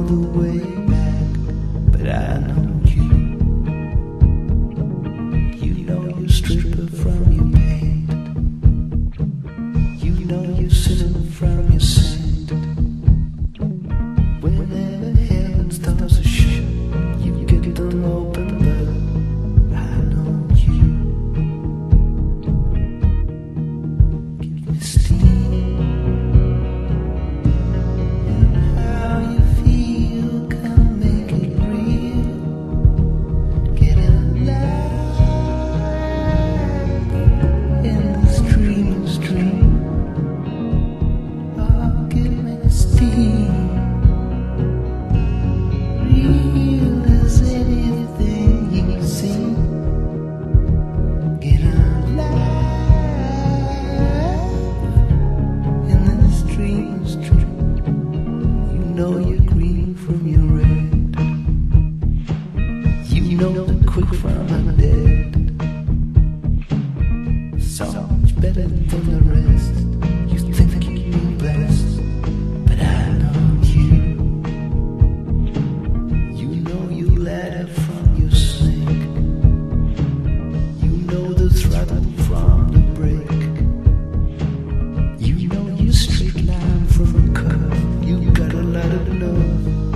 the way back, but I know you. You know you strip her from your pain. You know you sin from your saint. Whenever heaven starts to shut, you get them open, but I know you. Give me steam. And how you feel, come make it real. Get alive in this dreamer's dream. Oh, give me steam. Real as anything you've seen. Get alive in this dreamer's dream. You know you're green from your red. You know the quick from the dead. So much better than the rest. You think you're blessed, but I know you. You know you let her from your sink. You know the throttle from the brake. You know you straight line from a curve. You got a lot of nerve.